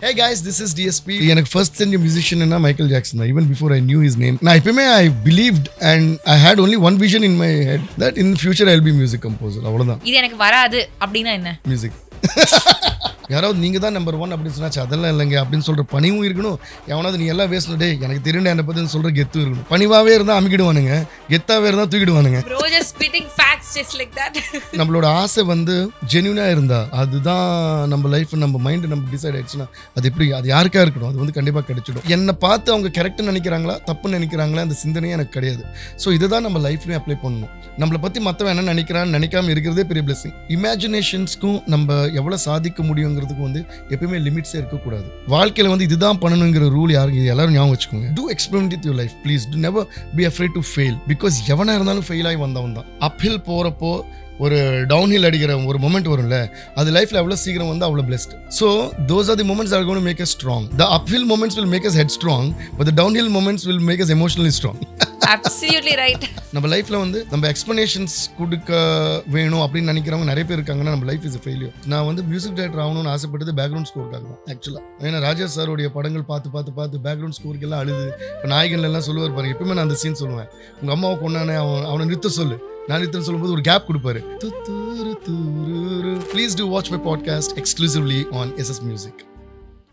Hey guys, this is DSP. எனக்கு first தெரிஞ்ச musician என்ன மைக்கேல் ஜாக்சன் தான். Even before I knew his name. நான் எப்பவுமே I believed and I had only one vision in my head that in the future I'll be music composer. அவ்வளவுதான். இது எனக்கு வராது அப்படினா என்ன? Music. யாராவது நீங்க தான் நம்பர் 1 அப்படின்னு சொன்னாச்சு அதெல்லாம் இல்லைங்க அப்படின்னு சொல்ற பணிவும் இருக்கணும். எவனாவது நீ எல்லாம் வேஸ்ட் டே எனக்கு தெரியுண்டா என்ன பத்தி சொல்ற கெத்தும் இருக்கணும். பணிவாவே இருந்தா அமுக்கிடுவானுங்க, கெத்தாவே இருந்தா தூக்கிடுவானுங்க. Bro just spitting facts just like that. நம்மளோட ஆசை வந்து ஜென்யூனா இருந்தா அதுதான் நம்ம லைஃப் நம்ம மைண்ட் நம்ம டிசைட் ஆயிடுச்சுன்னா அது எப்படி அது யாருக்கா இருக்கணும் அது வந்து கண்டிப்பா கிடைச்சிடும். என்னை பார்த்து அவங்க கரெக்ட்னு நினைக்கிறாங்களா தப்புன்னு நினைக்கிறாங்களா அந்த சிந்தனையே எனக்கு கிடையாது. ஸோ இதை தான் நம்ம லைஃப்லயும் அப்ளை பண்ணணும். நம்மளை பத்தி மற்றவன் என்ன நினைக்கிறான்னு நினைக்காம இருக்கிறதே பெரிய பிளெஸிங். இமேஜினேஷன்ஸ்க்கும் நம்ம எவ்வளவு சாதிக்க முடியுங்கிறதுக்கு வந்து எப்பயுமே லிமிட்ஸே இருக்கக்கூடாது. வாழ்க்கையில வந்து இதுதான் பண்ணணுங்கிற ரூல் யாருக்கு எல்லாரும் ஞாபகம் வச்சுக்கோங்க. Do experiment with your life please. To never be afraid to fail. Because எவனா இருந்தாலும் ஃபெயில் ஆகி வந்தவன் தான். அப்ஹில் போறப்போ ஒரு டவுன்ஹில் அடிக்கிற ஒரு மொமெண்ட் வரும்ல அது லைஃப்ல எவ்வளவு சீக்கிரம் வந்து அவ்வளவு blessed. So those are the moments are going to make us strong. The uphill moments will make us head strong but the downhill moments will make us emotionally strong. Absolutely right. நம்ம லைஃப்ல வந்து நம்ம explanations கொடுக்க வேணும் அப்படின்னு நினைக்கிறவங்க நிறைய பேர் இருக்காங்கன்னா நம்ம லைஃப் இஸ் a failure. நான் வந்து மியூசிக் டைரக்டர் ஆகணும்னு ஆசைப்பட்டது பேக்ரவுண்ட் ஸ்கோருக்காக தான் ஆக்சுவலா. ஏன்னா ராஜா சாரோடைய படங்கள் பார்த்து பேக்ரவுண்ட் ஸ்கோருக்கு எல்லாம் அழுது இப்போ நாயகன்ல எல்லாம் சொல்லுவார் பாருங்க. எப்பவுமே நான் அந்த சீன் சொல்லுவேன், உங்க அம்மாவை கொண்டானே அவனை நிறுத்த சொல்லு, நான் நிறுத்தம் சொல்லும்போது ஒரு கேப் கொடுப்பாரு. Please do watch my podcast exclusively on SS Music.